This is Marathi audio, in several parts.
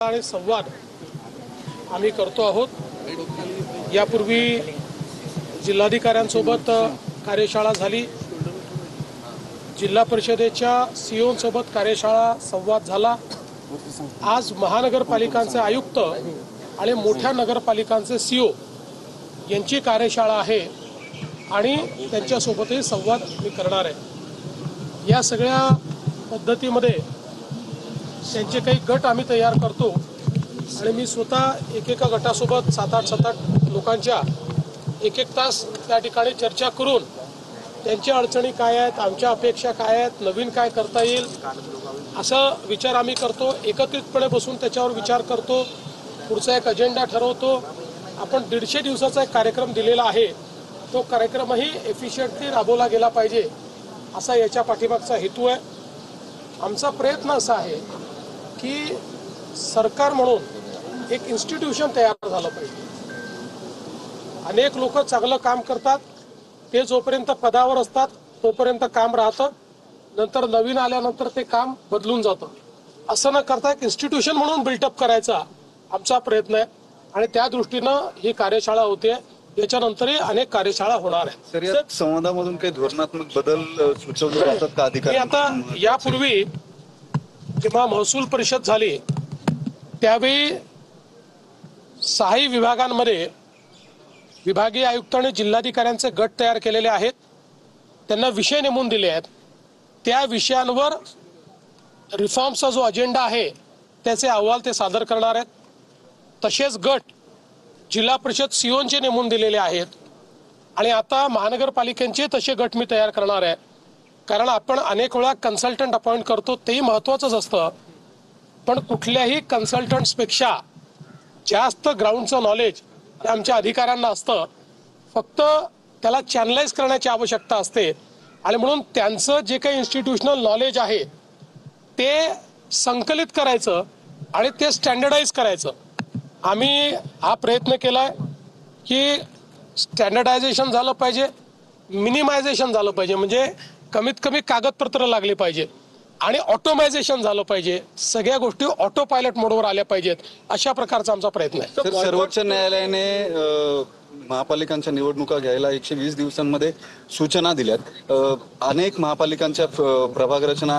आणि संवाद आम्ही करतो आहोत। यापूर्वी जिल्हाधिकाऱ्यांसोबत कार्यशाळा झाली, जिल्हा परिषदेच्या सीओ सोबत कार्यशाळा संवाद झाला। आज महानगरपालिकांचे आयुक्त आणि मोठ्या नगरपालिकांचे सीओ यांची कार्यशाळा आहे आणि त्यांच्यासोबतही संवाद मी करणार आहे। या सगळ्या पद्धतीमध्ये त्यांचे काही गट आम्ही तयार करतो आणि मी स्वतः एकेका गटासोबत 7-8 लोकांच्या एक तास त्या ठिकाणी चर्चा करून त्यांच्या अडचणी काय आहेत, आमच्या अपेक्षा काय आहेत, नवीन काय करता येईल असा विचार आम्ही करतो। एकत्रितपणे बसून त्याच्यावर विचार करतो, पुढचा एक अजेंडा ठरवतो। आपण 150 दिवसाचा एक कार्यक्रम दिलेला आहे, तो कार्यक्रमही एफिशिएंटली राबवला गेला पाहिजे असा याच्या पाठीमागचा हेतू आहे। आमचा प्रयत्न असा आहे की सरकार म्हणून एक इन्स्टिट्यूशन तयार झालं पाहिजे। अनेक लोक चांगलं काम करतात, ते जोपर्यंत पदावर असतात तोपर्यंत काम राहतं, नंतर नवीन आल्यानंतर ते काम बदलून जातं। असं न करता एक इन्स्टिट्यूशन म्हणून बिल्टअप करायचा आमचा प्रयत्न आहे आणि त्या दृष्टीनं ही कार्यशाळा होते। याच्यानंतरही अनेक कार्यशाळा होणार आहेत। सर, या संवादामधून काही धोरणात्मक बदल सुचवले जातात का अधिकारी? आता यापूर्वी जेव्हा महसूल परिषद झाली त्यावेळी 6 विभागांमध्ये विभागीय आयुक्त आणि जिल्हाधिकाऱ्यांचे गट तयार केलेले आहेत, त्यांना विषय नेमून दिले आहेत। त्या विषयांवर रिफॉर्मचा जो अजेंडा आहे त्याचे अहवाल ते सादर करणार आहेत। तसेच गट जिल्हा परिषद सीओंचे नेमून दिलेले आहेत आणि आता महानगरपालिकांचे तसे गट मी तयार करणार आहे। कारण आपण अनेक वेळा कन्सल्टंट अपॉइंट करतो, तेही महत्त्वाचंच असतं, पण कुठल्याही कन्सल्टंट्सपेक्षा जास्त ग्राउंडचं नॉलेज हे आमच्या अधिकाऱ्यांना असतं। फक्त त्याला चॅनलाइज करण्याची आवश्यकता असते आणि म्हणून त्यांचं जे काही इन्स्टिट्यूशनल नॉलेज आहे ते संकलित करायचं आणि ते स्टँडर्डाइज करायचं। आम्ही हा प्रयत्न केलाय की स्टँडर्डायझेशन झालं पाहिजे, मिनिमायझेशन झालं पाहिजे, म्हणजे कमीत कमी कागदपत्र लागले पाहिजे आणि ऑटोमायझेशन झालं पाहिजे, सगळ्या गोष्टी ऑटो पायलट मोडवर आल्या पाहिजेत, अशा प्रकारचा आमचा प्रयत्न आहे। सर, सर्वोच्च न्यायालयाने महापालिकांच्या निवडणुका घ्यायला 120 दिवसांमध्ये सूचना दिल्यात। अनेक महापालिकांच्या प्रभाग रचना,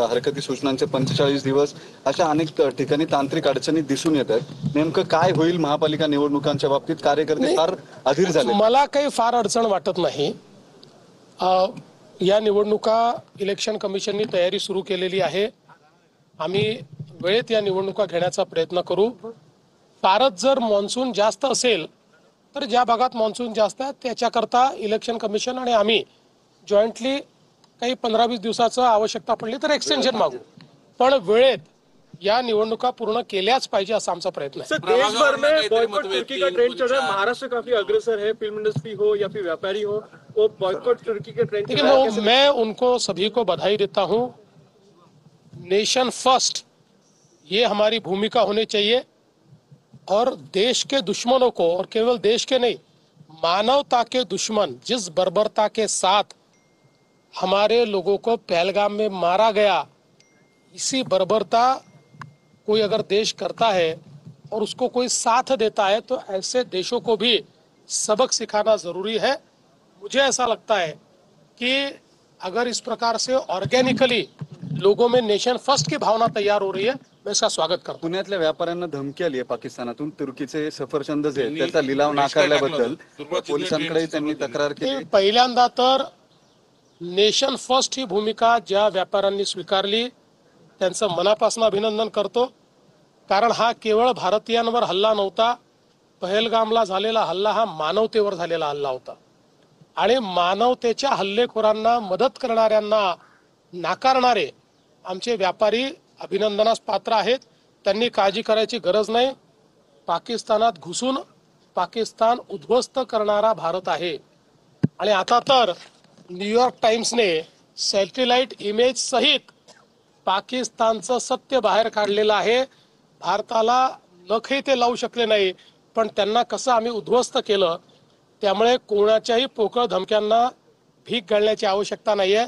हरकती सूचनांचे 45 दिवस, अशा अनेक ठिकाणी तांत्रिक अडचणी दिसून येत आहेत। नेमकं काय होईल महापालिका निवडणुकांच्या बाबतीत? कार्यकर्ते फार अधीर झाले। मला काही फार अडचण वाटत नाही। या निवडणुका इलेक्शन कमिशननी तयारी सुरू केलेली आहे, आम्ही वेळेत या निवडणुका घेण्याचा प्रयत्न करू। फारच जर मान्सून जास्त असेल तर ज्या भागात मान्सून जास्त आहे त्याच्याकरता इलेक्शन कमिशन आणि आम्ही जॉईंटली काही 15-20 दिवसाचं आवश्यकता पडली तर एक्सटेन्शन मागू, पण वेळेत या निवडणुका पूर्ण केल्याच पाहिजे असा आमचा प्रयत्न है। देश भर में बॉयकॉट तुर्की का ट्रेंड चल रहा है, महाराष्ट्र काफी अग्रसर है, फिल्म इंडस्ट्री हो या फिर व्यापारी हो, वो बॉयकॉट तुर्की के ट्रेंड चल रहा है। मैं उनको सभी को बधाई देता हूं। नेशन फर्स्ट ये हमारी भूमिका होनी चाहिए और देश के दुश्मनों को, और केवल देश के नहीं, मानवता के दुश्मन जिस बर्बरता के साथ हमारे लोगों को पहलगाम में मारा गया, इसी बर्बरता कोई अगर देश करता है और उसको कोई साथ देता है तो ऐसे देशों को भी सबक सिखाना जरूरी है। मुझे ऐसा लगता है कि अगर इस प्रकार से ऑर्गेनिकली लोगों में नेशन फर्स्ट की भावना तैयार हो रही है, मैं इसका स्वागत करता हूं। पुण्यातल्या व्यापाऱ्यांना धमकी आली आहे पाकिस्तानातून, तुर्कीचे सफरचंद जे आहेत त्याचा लिलाव नाकारल्याबद्दल पोलिसांकडे त्यांनी तक्रार केली। पहिल्यांदा तर नेशन फर्स्ट ही भूमिका ज्या व्यापाऱ्यांनी स्वीकारली त्यांचं मनापासून अभिनंदन करतो, कारण हा केवळ भारतीयांवर हल्ला नव्हता, पहलगामला झालेला हल्ला हा मानवतेवर झालेला हल्ला होता आणि मानवतेच्या हल्लेखोरांना मदत करणाऱ्यांना नाकारणारे आमचे व्यापारी अभिनंदनास पात्र आहेत। त्यांनी काळजी करायची गरज नाही। पाकिस्तानात घुसून पाकिस्तान उद्ध्वस्त करणारा भारत आहे आणि आता तर न्यूयॉर्क टाइम्सने सॅटेलाइट इमेज सहित पाकिस्तानचं सत्य बाहेर काढलेलं आहे। भारताला नखही ते लावू शकले नाही, पण त्यांना कसं आम्ही उद्ध्वस्त केलं, त्यामुळे कोणाच्याही पोकळ धमक्यांना भीक घालण्याची आवश्यकता नाहीये।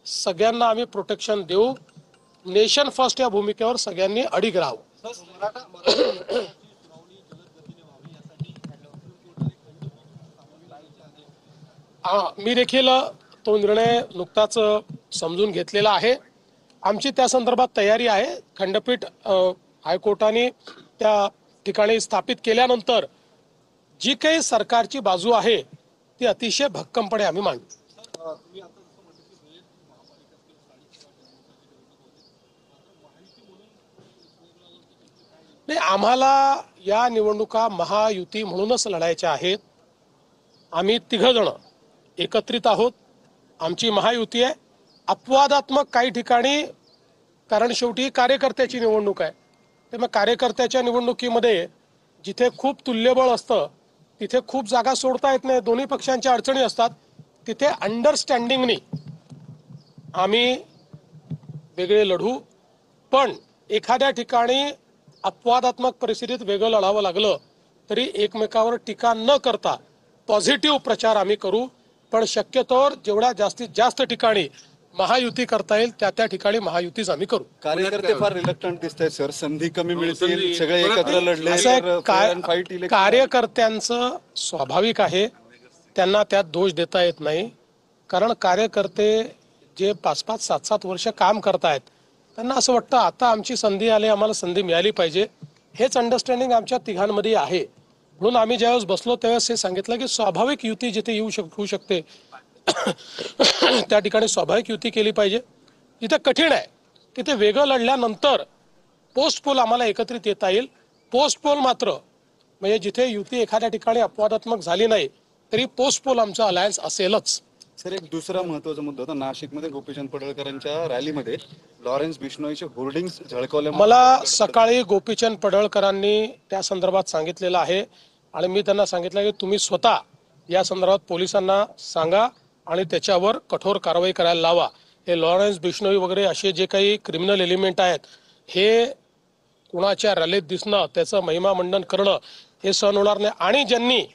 सगळ्यांना आम्ही प्रोटेक्शन देऊ। नेशन फर्स्ट या भूमिकेवर सगळ्यांनी अडिग राहावं। मी देखील तो निर्णय नुकताच समजून घेतलेला आहे. आमची त्या संदर्भात तयारी आहे. खंडपीठ हायकोर्टाने त्या ठिकाणी स्थापित केल्यानंतर जी काही सरकारची बाजू आहे ती अतिशय भक्कमपणे आम्ही मांडू. नाही, आम्हाला या निवडणुका महायुती म्हणूनच लढायच्या आहेत. आम्ही तिघजण एकत्रित आहोत. आमची महायुती आहे. अपवादात्मक काही ठिकाणी, कारण शेवटी कार्यकर्त्याची निवडणूक आहे, ते मग कार्यकर्त्याच्या निवडणुकीमध्ये जिथे खूप तुल्यबळ असतं तिथे खूप जागा सोडता येत नाही. दोन्ही पक्षांच्या अडचणी असतात. तिथे अंडरस्टँडिंगनी आम्ही वेगळे लढू. पण एखाद्या ठिकाणी अपवादात्मक परिस्थितीत वेगळं लढावं लागलं तरी एकमेकावर टीका न करता पॉझिटिव्ह प्रचार आम्ही करू. पण शक्यतोवर जेवढ्या जास्तीत जास्त ठिकाणी महायुती करता येईल त्या ठिकाणी महायुतीच आम्ही करू. कार्यकर्ते फार रिलक्टंट दिसतायत सर. संधी कमी मिळतील, सगळे एकत्र लढले असं आहे, तर fair and fight election. कार्यकर्त्यांचं स्वाभाविक आहे, त्यांना त्यात दोष देता येत नाही. कारण कार्यकर्ते जे 5-5, 7-7 वर्ष काम करतायत त्यांना असं वाटतं आता आमची संधी आली, आम्हाला संधी मिळाली पाहिजे. हेच अंडरस्टँडिंग आमच्या तिघांमध्ये आहे. म्हणून आम्ही ज्यावेळेस बसलो त्यावेळेस हे सांगितलं की स्वाभाविक युती जिथे होऊ शकते त्या ठिकाणी स्वाभाविक युती केली पाहिजे. जिथे कठीण आहे तिथे वेगळं लढल्यानंतर पोस्ट पोल आम्हाला एकत्रित येता येईल. पोस्ट पोल मात्र म्हणजे जिथे युती एखाद्या ठिकाणी अपवादात्मक झाली नाही तरी पोस्ट पोल आमचा अलायन्स असेलच. सर, एक दुसरा महत्वाचा मुद्दा होता. नाशिकमध्ये गोपीचंद पडळकरांच्या रॅलीमध्ये लॉरेन्स बिश्नोईचे होर्डिंग्स झळकावल्या. मला सकाळी गोपीचंद पडळकरांनी त्या संदर्भात सांगितलेलं आहे आणि मी त्यांना सांगितलं की तुम्ही स्वतः या संदर्भात पोलिसांना सांगा आणि त्याच्यावर कठोर कारवाई करायला लावा. हे लॉरेन्स बिश्नोई वगैरे असे जे काही क्रिमिनल एलिमेंट आहेत हे कुणाच्या रॅलीत दिसणं, त्याचं महिमा मंडन करणं हे सहन होणार नाही. आणि ज्यांनी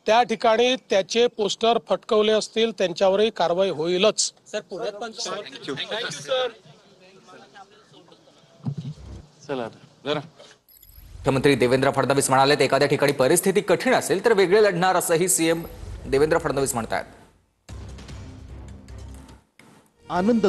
त्या ठिकाणी त्याचे पोस्टर फटकवले असतील त्यांच्यावरही कारवाई होईलच. सर, पुण्यात पण मुख्यमंत्री देवेंद्र फडणवीस म्हणाले एखाद्या ठिकाणी परिस्थिती कठीण असेल तर वेगळे लढणार असंही सीएम देवेंद्र फडणवीस म्हणतात. आनंद